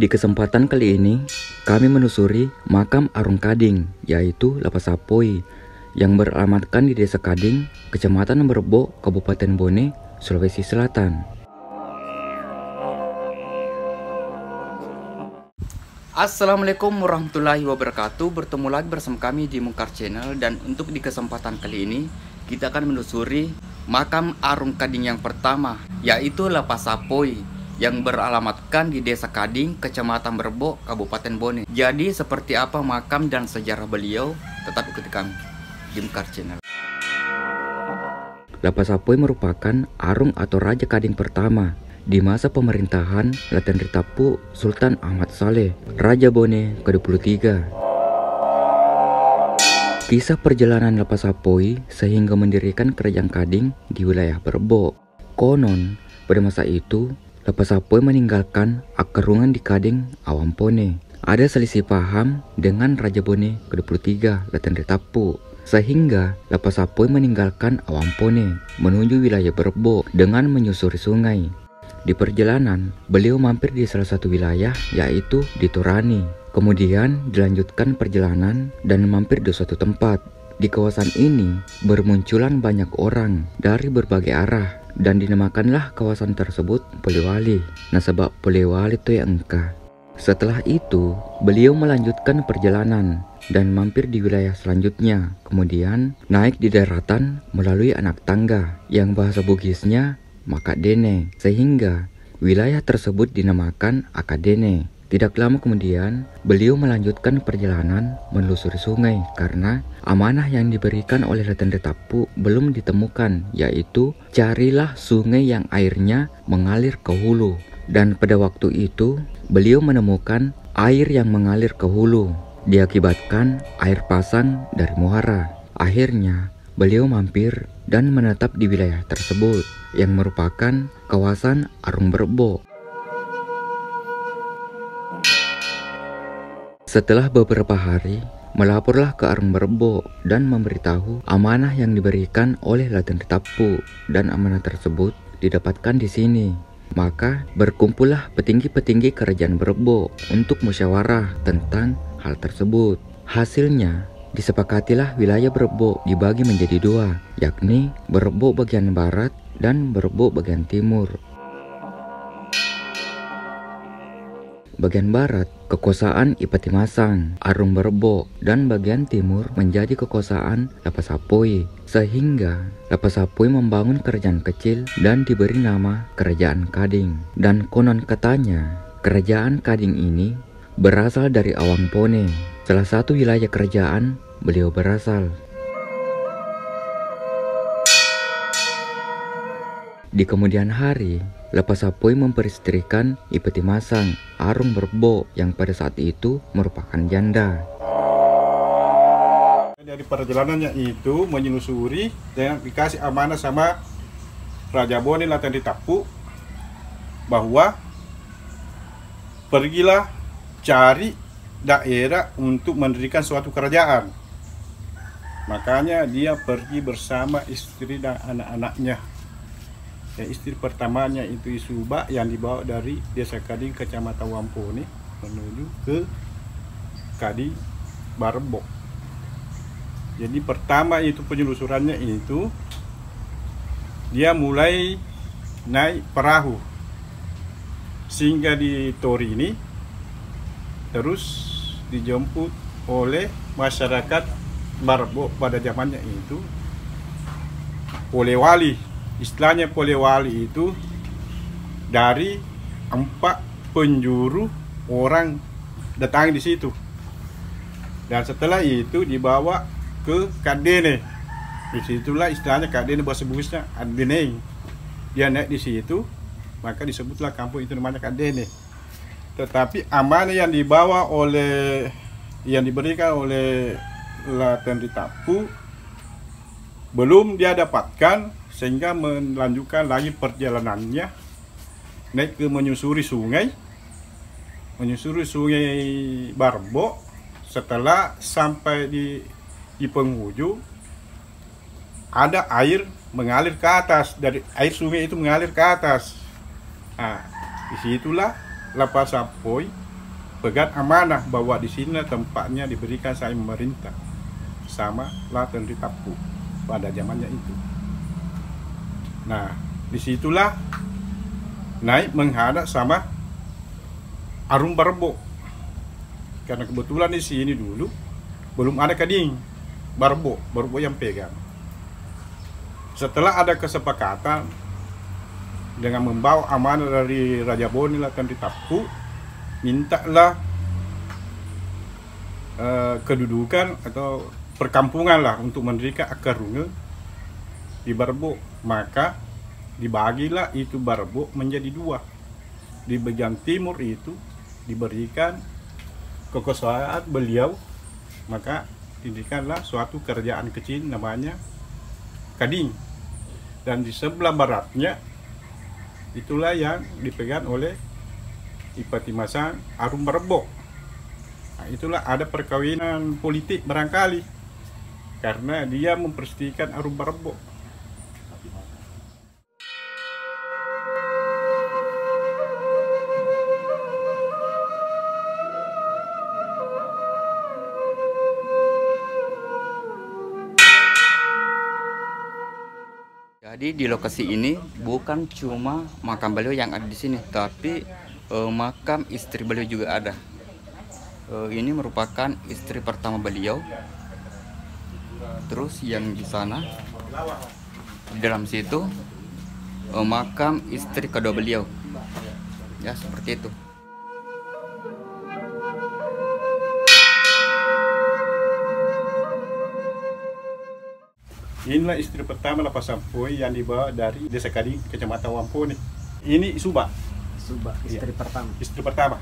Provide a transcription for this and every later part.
Di kesempatan kali ini, kami menusuri makam Arung Kading, yaitu Lapas Sapoi, yang beralamatkan di Desa Kading, Kecamatan Berbo, Kabupaten Bone, Sulawesi Selatan. Assalamualaikum warahmatullahi wabarakatuh. Bertemu lagi bersama kami di Mungkar Channel, dan untuk di kesempatan kali ini kita akan menelusuri makam Arung Kading yang pertama, yaitu Lapas Sapoi, yang beralamatkan di Desa Kading, Kecamatan Berbo, Kabupaten Bone. Jadi seperti apa makam dan sejarah beliau? Tetap ikuti kami di Mungkar Channel. Lapas Sapoi merupakan Arung atau Raja Kading pertama di masa pemerintahan Laten Ritapu Sultan Ahmad Saleh, Raja Bone ke-23. Kisah perjalanan Lapas Sapoi sehingga mendirikan Kerajaan Kading di wilayah Berbo. Konon, pada masa itu Lapas Sapoi meninggalkan akarungan di Kading Awampone. Ada selisih paham dengan Raja Bone ke-23 Laten Ritapu, sehingga Lapas Sapoi meninggalkan Awampone menuju wilayah Berbo dengan menyusuri sungai. Di perjalanan, beliau mampir di salah satu wilayah, yaitu di Torani. Kemudian dilanjutkan perjalanan dan mampir di suatu tempat. Di kawasan ini bermunculan banyak orang dari berbagai arah, dan dinamakanlah kawasan tersebut Polewali. Nah, sebab Polewali itu ya engka. Setelah itu, beliau melanjutkan perjalanan dan mampir di wilayah selanjutnya. Kemudian naik di daratan melalui anak tangga yang bahasa Bugisnya Makadene, sehingga wilayah tersebut dinamakan Akadene. Tidak lama kemudian, beliau melanjutkan perjalanan menelusuri sungai karena amanah yang diberikan oleh Laten Ritapu belum ditemukan, yaitu carilah sungai yang airnya mengalir ke hulu. Dan pada waktu itu, beliau menemukan air yang mengalir ke hulu, diakibatkan air pasang dari muara. Akhirnya, beliau mampir dan menetap di wilayah tersebut yang merupakan kawasan Arung Berbo. Setelah beberapa hari, melaporlah ke Arung Berbo dan memberitahu amanah yang diberikan oleh Laten Ritapu, dan amanah tersebut didapatkan di sini. Maka berkumpullah petinggi-petinggi kerajaan Berbo untuk musyawarah tentang hal tersebut. Hasilnya, disepakatilah wilayah Berbo dibagi menjadi dua, yakni Berbo bagian barat dan Berbo bagian timur. Bagian barat kekuasaan Ipati Masang, Arung Berbo, dan bagian timur menjadi kekuasaan Lapas Sapoi, sehingga Lapas Sapoi membangun kerajaan kecil dan diberi nama Kerajaan Kading. Dan konon katanya, Kerajaan Kading ini berasal dari Awampone, salah satu wilayah kerajaan beliau berasal. Di kemudian hari, Lapas Sapoi memperistrikan Ipati Masang, Arung Berbo, yang pada saat itu merupakan janda. Dari perjalanannya itu menyelusuri dan dikasih amanah sama Raja Bone Laten Ritapu bahwa pergilah cari daerah untuk mendirikan suatu kerajaan. Makanya dia pergi bersama istri dan anak-anaknya. Ya, istri pertamanya itu Isuba yang dibawa dari Desa Kading Kecamatan Wampone menuju ke Kading Berbo. Jadi pertama itu penyelusurannya itu dia mulai naik perahu sehingga di Torini, terus dijemput oleh masyarakat Berbo pada zamannya itu Polewali. Istilahnya Polewali itu dari 4 penjuru orang datang di situ. Dan setelah itu dibawa ke Kadene. Disitulah istilahnya Kadene, bahasa Bugisnya Kadene. Dia naik di situ, maka disebutlah kampung itu namanya Kadene. Tetapi amanah yang diberikan oleh Laten Ritapu belum dia dapatkan, sehingga melanjutkan lagi perjalanannya naik ke menyusuri sungai Berbo. Setelah sampai di penghujung, ada air mengalir ke atas, dari air sungai itu mengalir ke atas. Nah, disitulah Lapas Sapoi pegang amanah bahwa di sini tempatnya diberikan saya memerintah sama Latan Ritapu pada zamannya itu. Nah, disitulah naik menghadap sama Arum Barbo, karena kebetulan di sini dulu belum ada Kading, Barbo yang pegang. Setelah ada kesepakatan dengan membawa amanah dari Raja Boni Latan Ritapu, mintalah kedudukan atau perkampungan lah untuk mendirikan akar rungu di Barbo. Maka dibagilah itu Barbo menjadi dua. Di bagian timur itu diberikan kekuasaan beliau, maka didirikanlah suatu kerajaan kecil namanya Kading, dan di sebelah baratnya itulah yang dipegang oleh Ipati Masang Arum Barbo. Nah, itulah ada perkawinan politik barangkali karena dia mempersetujukan Arum Barbo. Jadi di lokasi ini bukan cuma makam beliau yang ada di sini, tapi makam istri beliau juga ada. Ini merupakan istri pertama beliau. Terus yang di sana, di dalam situ makam istri kedua beliau. Ya, seperti itu. Inilah istri pertama Lapa Sampoi yang dibawa dari Desa Kading, Kecamatan Wampo nih. Ini Suba. Suba, istri pertama. Istri pertama.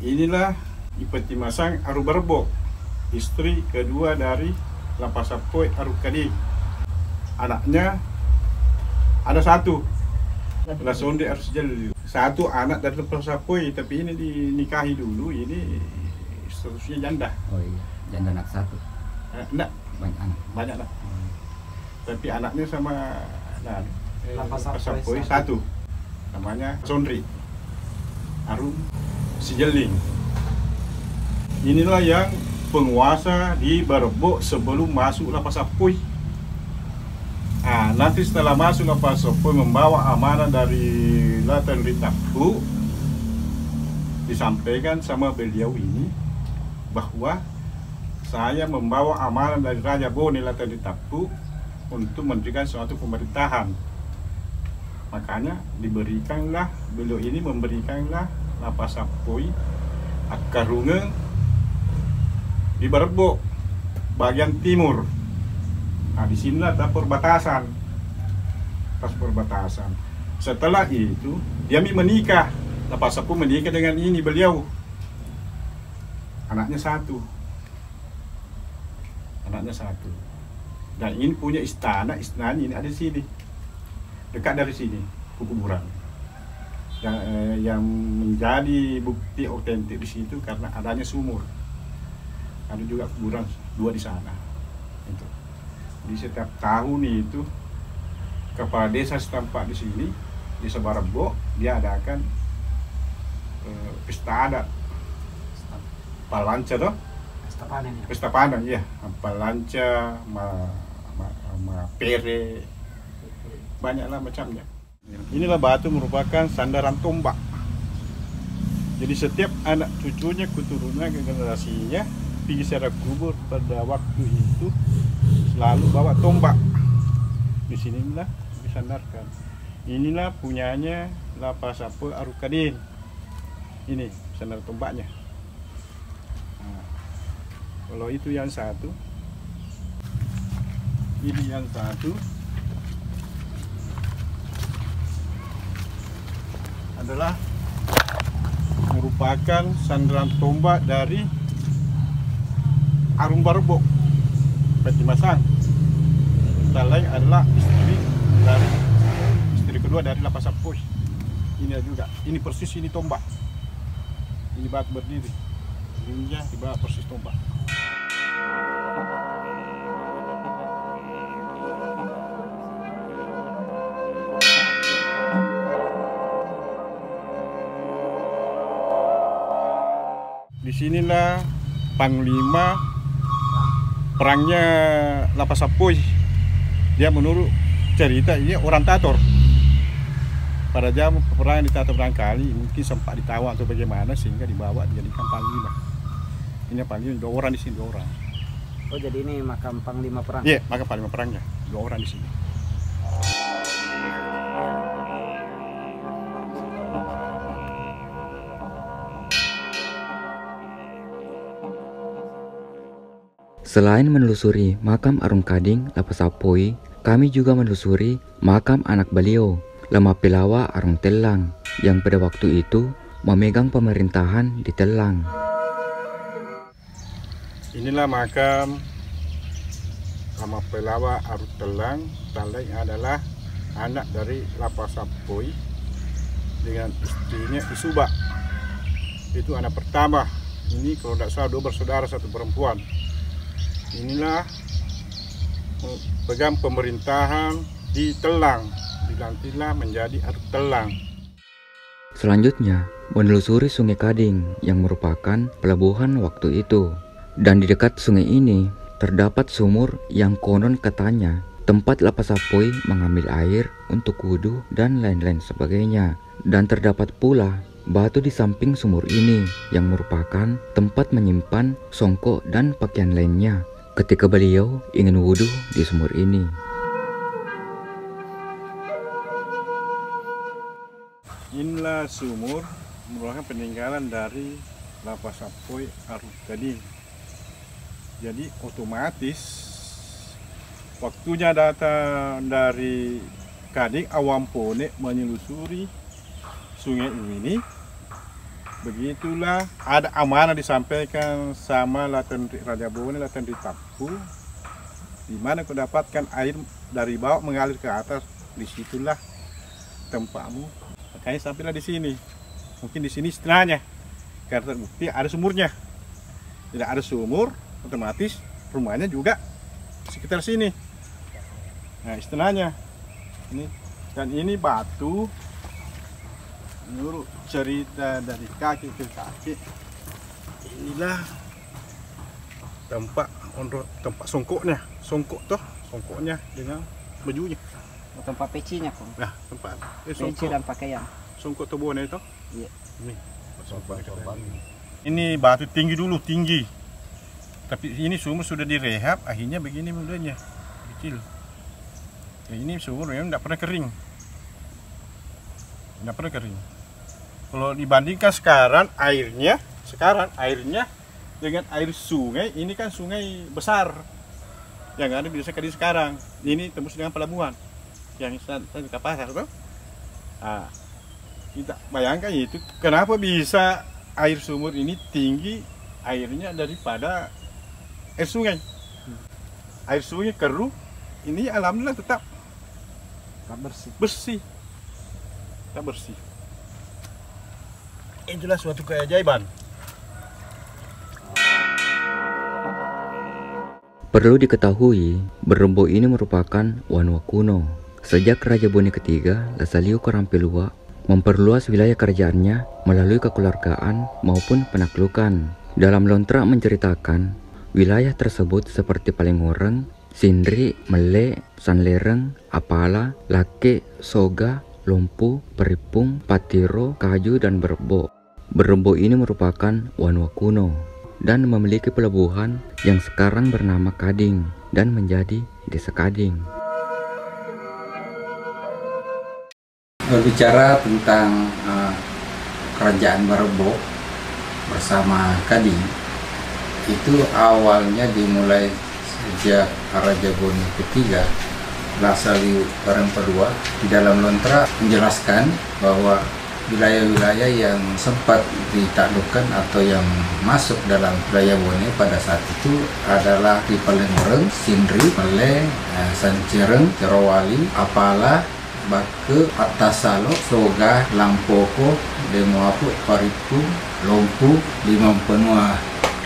Inilah Ipati Masang Arum Barbo, istri kedua dari Lapa Sampoi Arum Kading. Anaknya ada satu, Lasonde harus jadi satu anak dari Lapa Sampoi, tapi ini dinikahi dulu, ini statusnya janda. Oh iya, janda anak satu. Enggak, Banyak anak. banyak lah. Tapi anaknya sama Lapa Lapa Sampoi Sampoi satu, namanya Sondri Arum Sijeling. Inilah yang penguasa di Barbo sebelum masuk Lapa Sampoi. Nah, nanti setelah masuk Lapa Sampoi membawa amanah dari Latan Ritapu, disampaikan sama beliau ini bahwa saya membawa amanah dari Raja Boni Latan Ritapu untuk mendirikan suatu pemerintahan. Makanya diberikanlah, beliau ini memberikanlah Lapa Sampoi akar rungu di Barbo bagian timur. Nah, di sinilah ada perbatasan, pas perbatasan. Setelah itu dia menikah, Lapa Sampoi menikah dengan ini beliau. Anaknya satu, dan ini punya istana ini ada di sini, dekat dari sini, kuburan. Yang menjadi bukti otentik di situ karena adanya sumur. Ada juga kuburan dua di sana. Itu. Di setiap tahun itu kepala desa setempat di sini, di Barbo, dia adakan pesta adat. Palanca toh? Pesta panen ya. Pesta panen ya. Palanca, pere, banyaklah macamnya. Inilah batu merupakan sandaran tombak. Jadi setiap anak cucunya, keturunan, generasinya pergi secara kubur pada waktu itu selalu bawa tombak. Di sinilah disandarkan. Inilah punyanya Lapa Sampoi Arum Kading. Ini sandar tombaknya. Nah, kalau itu yang satu, ini yang satu. Adalah merupakan sandaran tombak dari Arum Barbo, Ipati Masang. Yang lain adalah istri kedua dari Lapa Sampoi. Ini juga, ini persis ini tombak. Ini batu berdiri. Ujungnya di bawah persis tombak. Disinilah panglima perangnya Lapas Sapoy. Dia menurut cerita ini orang Tator. Pada zaman peperangan di Tator barangkali mungkin sempat ditawan atau bagaimana sehingga dibawa dijadikan panglima. Ini panglima 2 orang di sini 2 orang. Oh jadi ini makam panglima perang? Iya, makam panglima perangnya 2 orang di sini. Selain menelusuri makam Arung Kading Lapas Sapoy, kami juga menelusuri makam anak beliau, Lama Pilawa Arung Telang, yang pada waktu itu memegang pemerintahan di Telang. Inilah makam Lama Pilawa Arung Telang. Telang adalah anak dari Lapas Sapoy dengan istrinya Isuba. Itu anak pertama. Ini kalau tidak salah 2 bersaudara 1 perempuan. Inilah pegang pemerintahan di Telang, dilantiklah menjadi Arung Telang. Selanjutnya, menelusuri Sungai Kading yang merupakan pelabuhan waktu itu. Dan di dekat sungai ini terdapat sumur yang konon katanya tempat Lapas Sapoy mengambil air untuk wudhu dan lain-lain sebagainya. Dan terdapat pula batu di samping sumur ini yang merupakan tempat menyimpan songkok dan pakaian lainnya ketika beliau ingin wudhu di sumur ini. Inilah sumur merupakan peninggalan dari Lapas Sapoy Arung Kading. Jadi otomatis waktunya datang dari Kading Awampone menyelusuri sungai ini. Begitulah ada amanah disampaikan sama Latan Raja Bone, Latan Tapu, di mana kau dapatkan air dari bawah mengalir ke atas. Disitulah tempatmu. Makanya sampailah di sini. Mungkin di sini istilahnya karena terbukti ada sumurnya. Tidak ada sumur, otomatis rumahnya juga sekitar sini. Nah istilahnya ini, dan ini batu. Menurut cerita dari kakek ke kakek, inilah tempat songkoknya, songkoknya dengan bajunya. Tempat pecinya kok. Nah, tempat Peci dan pakaian. songkok tubuhnya itu. Iya. Ini batu tinggi dulu, tinggi. Tapi ini sumur sudah direhab, akhirnya begini mudahnya, kecil. Ya, ini sumur memang tidak pernah kering. Tidak pernah kering. Kalau dibandingkan sekarang airnya dengan air sungai, ini kan sungai besar yang ada di desa Kading sekarang. Ini tembus dengan pelabuhan yang di Kapasar tuh. Nah, kita bayangkan itu kenapa bisa air sumur ini tinggi airnya daripada air sungai. Air sungai keruh, ini alhamdulillah tetap bersih. Tetap bersih. Itulah suatu keajaiban. Perlu diketahui, Berembo ini merupakan wanwa kuno. Sejak Raja Bone ketiga, Lasaliu Karampilua memperluas wilayah kerajaannya melalui kekeluargaan maupun penaklukan. Dalam Lontrak menceritakan, wilayah tersebut seperti Palengoreng, Sindri, Mele, Sanlereng, Apala, Lake, Soga, Lompu, Peripung, Patiro, Kaju, dan Berebo. Berebo ini merupakan wanwa kuno dan memiliki pelabuhan yang sekarang bernama Kading dan menjadi Desa Kading. Berbicara tentang kerajaan Berebo bersama Kading, itu awalnya dimulai sejak Raja Bone ketiga, Lasaliu Karampilua. Di dalam Lontrak menjelaskan bahwa wilayah-wilayah yang sempat ditaklukkan atau yang masuk dalam wilayah Bone pada saat itu adalah di Palengoreng, Sindri, Mele, Sancireng, Cerowali, Apala, Bake Atasalo Soga Lampoko Demoapu Paripu Lompu Limam Penua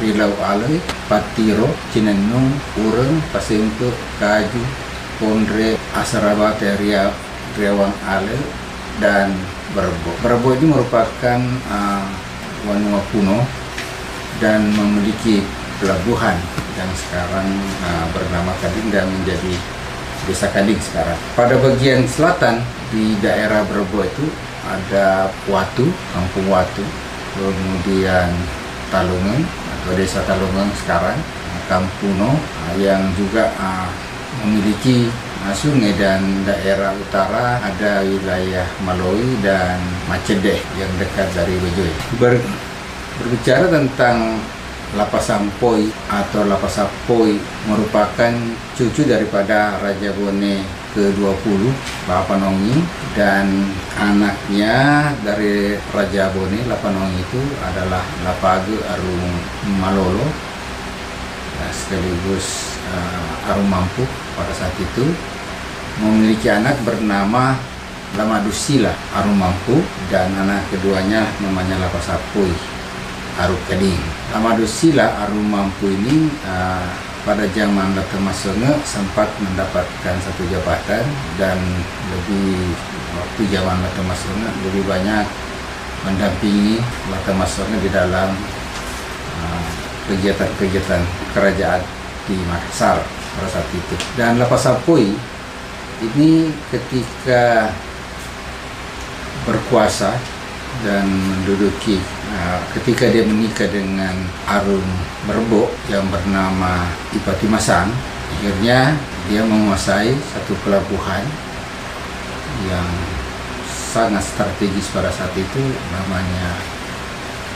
Rilau Alai Patiro Cinenung Ureng Pasempe Kaju Pondre Asaraba Teria Rewang Alai dan Berbo. Berbo ini merupakan wanua kuno dan memiliki pelabuhan yang sekarang bernama Kading dan menjadi Desa Kading sekarang. Pada bagian selatan di daerah Berbo itu ada Watu, Kampung Watu, kemudian Talungan atau Desa Talungan sekarang, Kampuno yang juga memiliki sungai, dan daerah utara ada wilayah Maloi dan Macedeh yang dekat dari Bejoy. Berbicara tentang Lapasampoi atau Lapasapoi merupakan cucu daripada Raja Bone ke-20 Lapanongi, dan anaknya dari Raja Bone Lapanongi itu adalah Lapage Arung Malolo sekaligus Arung Mampu. Pada saat itu memiliki anak bernama Lamadusila Arung Mampu, dan anak keduanya namanya Lapasapoi Arung Kading. Lamadusila Arung Mampu ini pada zaman Latamasonge sempat mendapatkan satu jabatan, dan waktu zaman Latamasonge lebih banyak mendampingi Latamasonge di dalam kegiatan-kegiatan kerajaan di Makassar pada saat itu. Dan Lapasapoi ini ketika berkuasa dan menduduki ketika dia menikah dengan Arung Berbo yang bernama Ipati Masang, akhirnya dia menguasai satu pelabuhan yang sangat strategis pada saat itu, namanya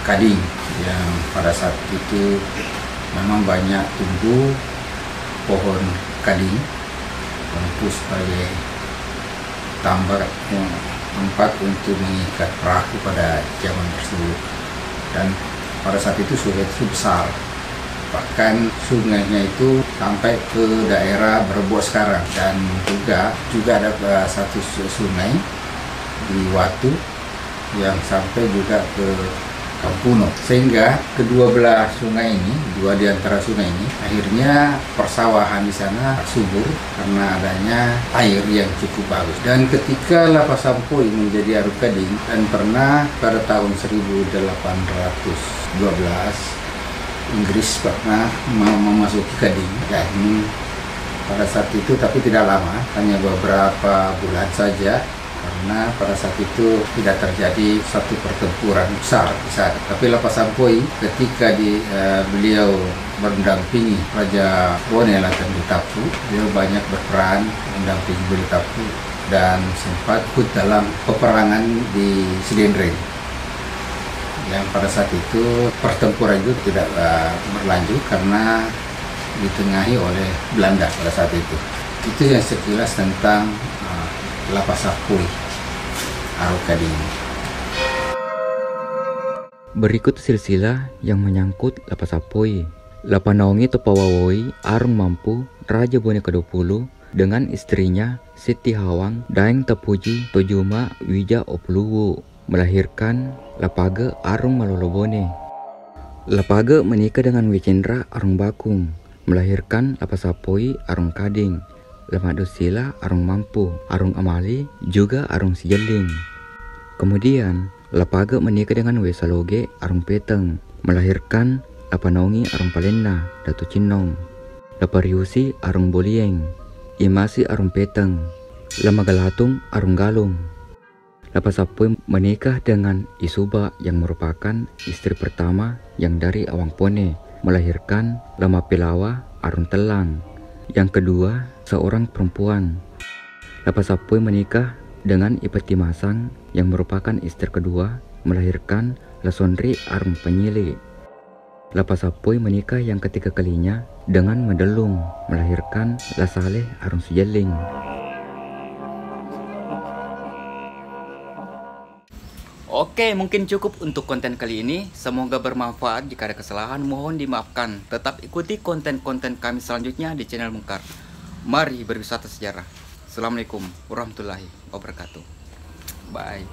Kading, yang pada saat itu memang banyak tumbuh pohon kading untuk sebagai tambak tempat untuk mengikat perahu pada zaman tersebut. Dan pada saat itu sungai itu besar, bahkan sungainya itu sampai ke daerah Berbo sekarang, dan juga ada satu sungai di Watu yang sampai juga ke Kampuno, sehingga kedua belah sungai ini, dua di antara sungai ini, akhirnya persawahan di sana subur karena adanya air yang cukup bagus. Dan ketika Lapasampoi menjadi Arung Kading, dan pernah pada tahun 1812 Inggris pernah memasuki Kading, dan pada saat itu tapi tidak lama, hanya beberapa bulan saja, karena pada saat itu tidak terjadi satu pertempuran besar di sana. Tapi Lapasampoi ketika beliau mendampingi Raja Bone Latangditapu, beliau banyak berperan mendampingi Belitapu dan sempat ikut dalam peperangan di Sidenreng, yang pada saat itu pertempuran itu tidak berlanjut karena ditengahi oleh Belanda pada saat itu. Itu yang sekilas tentang Lapasapoi Arung Kading. Berikut silsilah yang menyangkut Lapasapoi. Lapanaongi Topawawoi Arung Mampu Raja Bone ke-20 dengan istrinya Siti Hawang Daeng Tepuji Tojuma Wija Opluwu melahirkan Lapage Arung Malolo Bone. Lapage menikah dengan Wicendra Arung Bakung melahirkan Lapasapoi Arung Kading. Lamadusila Arung Mampu, Arung Amali juga Arung Sijeling. Kemudian Lapage menikah dengan Wesaloge Arung Peteng melahirkan Lapanaongi Arung Palena Datu Cinong, Lapariusi Arung Bolieng, Imasi Arung Peteng, Lamagalatung Arung Galung. Lapasapoi menikah dengan Isuba yang merupakan istri pertama yang dari Awang Pone melahirkan Lamapilawa Arung Telang. Yang kedua, seorang perempuan. Lapasapoi menikah dengan Ipati Masang yang merupakan istri kedua melahirkan Lasondri Arung Penyili. Lapasapoi menikah yang ketiga kalinya dengan Medelung melahirkan Lasaleh Arung Sijeling. Oke, mungkin cukup untuk konten kali ini. Semoga bermanfaat. Jika ada kesalahan mohon dimaafkan. Tetap ikuti konten-konten kami selanjutnya di channel Mungkar. Mari berwisata sejarah. Assalamualaikum warahmatullahi wabarakatuh. Bye.